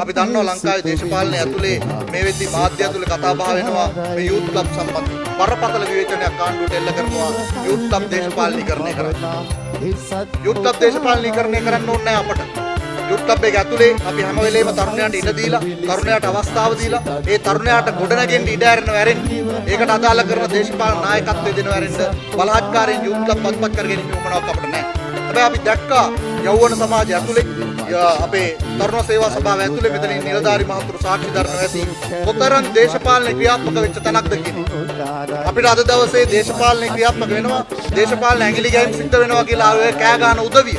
අපි දන්නවා ලංකාවේ දේශපාලනය ඇතුලේ මේ වෙද්දි මාධ්‍ය ඇතුලේ කතා බහ වෙනවා මේ යූත් ක්ලබ් සම්බන්ධයෙන්. බරපතල විවේචනයක් ආණ්ඩුවට එල්ල කරනවා යූත් ක්ලබ් දේශපාලනීකරණය කරන්න. යූත් ක්ලබ් දේශපාලනීකරණය කරන්න ඕනේ නැහැ අපට. යූත් ක්ලබ් එක ඇතුලේ අපි හැම වෙලේම තරුණයන්ට ඉඩ දීලා, තරුණයාට අවස්ථාව දීලා, ඒ තරුණයාට ගොඩනගෙන්න ඉඩ ඇරෙනවා ඇරෙන්න. ඒකට අදාළ කරන දේශපාලන නායකත්වය දෙනවා ඇරෙන්න බලහත්කාරයෙන් යූත් ක්ලබ් පත්පත් කරගෙන ඉන්න උවමනාවක් අපිට නැහැ. හැබැයි අපි දැක්කා යෞවන සමාජය ඇතුලේ අපේ තරුණ සේවා සභාව ඇතුලේ මෙතන නිලධාරි මහතුරු සාක්ෂි දරනවා ඇති කොතරම් දේශපාලන ක්‍රියාත්මක වෙච්ච තැනක්ද කියන්නේ. අපිට අද දවසේ දේශපාලන ක්‍රියාත්මක වෙනවා, දේශපාලන ඇඟිලි ගැහිම් සිද්ධ වෙනවා කියලා ආවේ කෑ ගන්න උදවිය.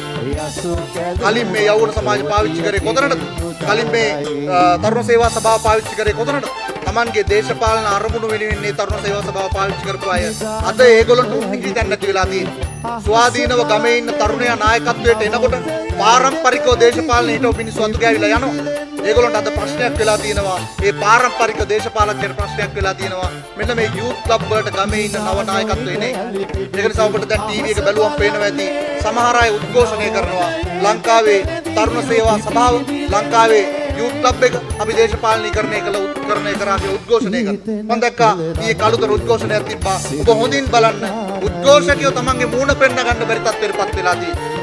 කලින් මේ යෞවන සමාජය පාවිච්චි කරේ කොතනටද? කලින් මේ තරුණ සේවා සභාව පාවිච්චි කරේ කොතනටද? Tamanගේ දේශපාලන අරමුණු වෙනුවෙන් මේ තරුණ සේවා සභාව පාවිච්චි කරපු අය අද ඒගොල්ලන්ට උන්නිකී දැන් නැති වෙලා තියෙනවා. ස්වාධීනව ගමේ ඉන්න තරුණයා නායකත්වයට එනකොට පාරම්පරිකව දේශපාලනයට මිනිස්සු අතු ගෑවිලා යනවා. ඒගොල්ලන්ට අද ප්‍රශ්නයක් වෙලා තියෙනවා. මේ පාරම්පරික දේශපාලකයන්ට ප්‍රශ්නයක් වෙලා තියෙනවා. මෙන්න මේ යූත් ක්ලබ් වලට ගමේ ඉන්න නව නායකත්වය එන්නේ. ඒක නිසා ඔබට දැන් ටීවී එක බැලුවම පේනවා ඇති සමහර අය උද්ඝෝෂණය කරනවා. ලංකාවේ තරුණ සේවා සභාව, ලංකාවේ යූත් ක්ලබ් එක අපි දේශපාලනීකරණය කළ උත්කරණය කරා කියලා උද්ඝෝෂණය කරා. මම දැක්කා ඊයේ කළුතර උද්ඝෝෂණයක් තිබ්බා. ඔබ හොඳින් බලන්න. උද්ඝෝෂකයෝ තමන්ගේ මූණ පෙන්න ගන්න බැරි තත්ත්වයකටපත් වෙලා තියෙනවා.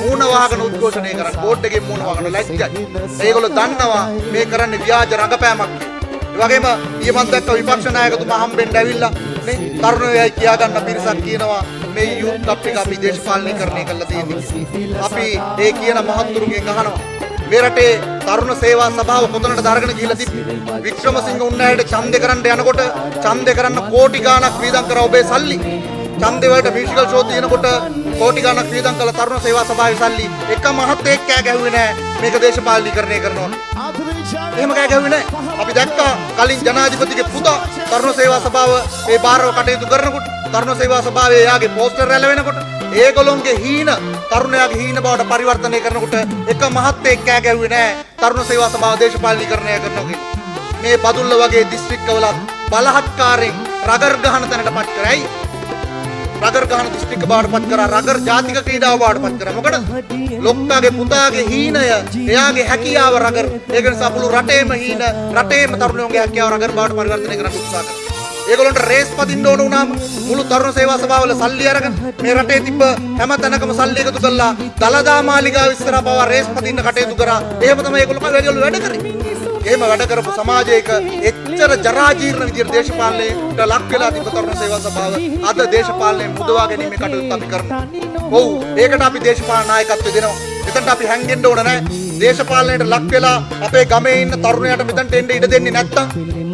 මූණ වහගෙන උද්ඝෝෂණය කරන බෝඩ් එකේ මූණ වහගෙන ලැජ්ජයි. ඒගොල්ලෝ දන්නවා මේ කරන්නේ ව්‍යාජ රඟපෑමක් කියලා. ඒ වගේම ඊයේ මම දැක්ක විපක්ෂ නායකතුමා හම්බෙන්න ඇවිල්ලා නේ තරුණයයි කියා ගන්න පිරිසක් කියනවා මේ යූත් ක්ලබ් එක අපි දේශපාලනීකරණය කරලා තියෙන්නේ. අපි ඒ කියන මහත්තුරුගෙන් අහනවා මේ රටේ තරුණ සේවා සභාව කොතනට දරගෙන ගිහිල්ලා තිබ්බේ? වික්‍රමසිංහ උන්නෑයට ඡන්දේ කරන්න යනකොට ඡන්දේ කරන්න කෝටි ගාණක් වියදම් කරා ඔබේ සල්ලි. ඡන්දේ වලට මියුසිකල් ෂෝ තියෙනකොට කෝටි ගාණක් වියදම් කළ තරුණ සේවා සභාවේ සල්ලි එක මහත්තයෙක් කෑ ගැහුවේ නැහැ මේක දේශපාලනීකරණය කරනවා. එහෙම කෑ ගැහුවේ නැහැ. අපි දැක්කා කලින් ජනාධිපතිගේ පුතා තරුණ සේවා සභාව ඒ බාරව කටයුතු කරනකොට තරුණ සේවා සභාවේ එයාගේ පෝස්ටර් රැළ වෙනකොට ඒගොල්ලොන්ගේ හීන තරුණයාගේ හීන බවට පරිවර්තනය කරනකොට එක මහත්තයෙක් කෑ ගැහුවේ නැහැ තරුණ සේවා සභාව දේශපාලනීකරණය කරනවා කියලා. මේ බදුල්ල වගේ දිස්ත්‍රික්කවලත් බලහත්කාරයෙන් රගර් ගහන තැනටපත් කරයි. රගර් ගහන දිස්ත්‍රික්ක බවට පත් කරා, රගර් ජාතික ක්‍රීඩාව බවට පත් කරා. මොකද ලොක්කාගේ පුතාගේ හීනය, එයාගේ හැකියාව රගර්. ඒක නිසා මුළු රටේම හීන, රටේම තරුණයන්ගේ හැකියාව රගර් බවට පරිවර්තනය කරන්න උත්සාහ කරනවා. ඒගොල්ලන්ට රේස් පදින්න ඕන වුණාම මුළු තරුණ සේවා සභාවල සල්ලි අරගෙන මේ රටේ තිබ්බ හැම තැනකම සල්ලි එකතු කරලා දලදා මාලිගාව ඉස්සරහා පවා රේස් පදින්න කටයුතු කරා. එහෙම තමයි ඒගොල්ලෝ වැඩ කරේ. එහෙම වැඩ කරපු සමාජයක එච්චර ජරා ජීර්ණ විදියට දේශපාලනයට ලක් වෙලා තිබ්බ තරුණ සේවා සභාව අද දේශපාලනයෙන් මුදවා ගැනීමේ කටයුතු අපි කරනවා. ඔව් ඒකට අපි දේශපාලන නායකත්වය දෙනවා. එතනට අපි හැංගෙන්න ඕන නැහැ. දේශපාලනයට ලක් වෙලා අපේ ගමේ ඉන්න තරුණයාට මෙතනට එන්න ඉඩ දෙන්නේ නැත්තම්,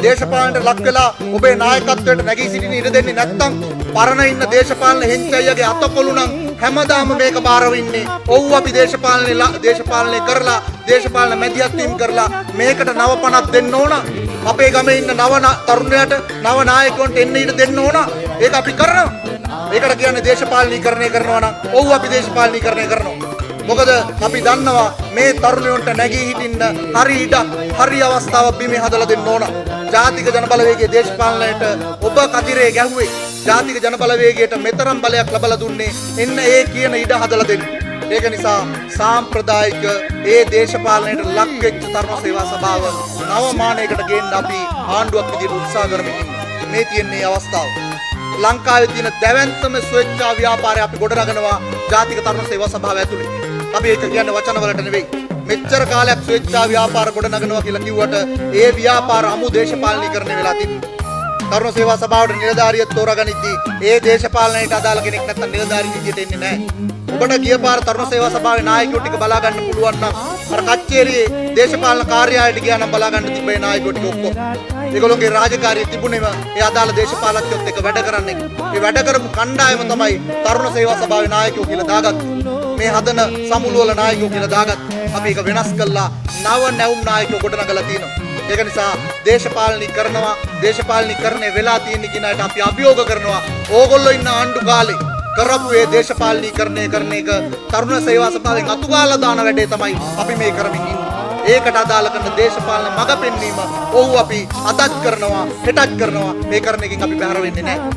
දේශපාලනයට ලක් වෙලා ඔබේ නායකත්වයට නැගී සිටින්න ඉඩ දෙන්නේ නැත්තම්, පරණ ඉන්න දේශපාලන හෙන්චයියගේ අතකොළු නම් හැමදාම මේක බාරව ඉන්නේ. ඔව් අපි දේශපාලනය කරලා දේශපාලන මැදිහත් වීම කරලා මේකට නව පණක් දෙන්න ඕන. අපේ ගමේ ඉන්න නව තරුණයාට නව නායකයන්ට එන්න ඉඩ දෙන්න ඕන. ඒක අපි කරනවා. ඒකට කියන්නේ දේශපාලනීකරණය කරනවා නම් ඔව් අපි දේශපාලනීකරණය කරනවා. මොකද අපි දන්නවා මේ තරුණයන්ට නැගී හිටින්න හරි ඉඩක්, හරි අවස්ථාවක් බිමේ හදලා දෙන්න ඕන. ජාතික ජනබලවේගයේ දේශපාලනයට ඔබ කතිරේ ගැහුවේ. ජාතික ජනබලවේගයට මෙතරම් බලයක් ලබා දුන්නේ එන්න ඒ කියන ඉඩ හදලා දෙන්න. ඒක නිසා සාම්ප්‍රදායික ඒ දේශපාලනයට ලක් වෙච්ච තරුණ සේවා සභාව නව මානයකට ගේන්න අපි ආණ්ඩුවක් විදිහට උත්සාහ කරමින් ඉන්නවා. මේ තියෙන්නේ අවස්ථාව. ලංකාවේ තියෙන දැවැන්තම ස්වේච්ඡා ව්‍යාපාරය අපි ගොඩනගනවා ජාතික තරුණ සේවා සභාව ඇතුලේ. අපි ඒක කියන්නේ වචන වලට නෙවෙයි. මෙච්චර කාලයක් ස්වේච්ඡා ව්‍යාපාර ගොඩනගනවා කියලා කිව්වට ඒ ව්‍යාපාර අමු දේශපාලනීකරණය වෙලා තිබෙනවා. තරුණ සේවා සභාවට නිලධාරියෙක් තෝරාගනිද්දී ඒ දේශපාලනයට අදාළ කෙනෙක් නැත්තම් නිලධාරි විදියට එන්නේ නැහැ. ඔබට ගිය පාර තරුණ සේවා සභාවේ නායකයෝ ටික බලා ගන්න පුළුවන් නම් අර කච්චේරියේ දේශපාලන කාර්යාලයට ගියා නම් බලා ගන්න තිබ්බේ නායකයෝ ටික ඔක්කොම. ඒගොල්ලෝගේ රාජකාරිය තිබුණේම ඒ අදාළ දේශපාලකයොත් එක්ක වැඩ කරන්නේ. මේ වැඩ කරපු කණ්ඩායම තමයි තරුණ සේවා සභාවේ නායකයෝ කියලා දාගත්තේ. මේ හදන සමුළු වල නායකයෝ කියලා දාගත්තේ. අපි ඒක වෙනස් කළා නව නැවුම් නායකයෝ ගොඩනගලා තියෙනවා. ඒක නිසා දේශපාලනීකරණය වෙලා තියෙන කිනාට අපි අභියෝග කරනවා. ඕගොල්ලෝ ඉන්න ආණ්ඩු කාලේ කරපු ඒ දේශපාලනීකරණය කරන එක තරුණ සේවා සභාවෙන් අතුගාලා දාන වැඩේ තමයි අපි මේ කරමින් ඉන්නේ. ඒකට අදාළ කරන දේශපාලන මඟ පෙන්වීම ඔව් අපි අදත් කරනවා හෙටත් කරනවා. මේ කරන එකකින් අපි බැහැර වෙන්නේ නැහැ.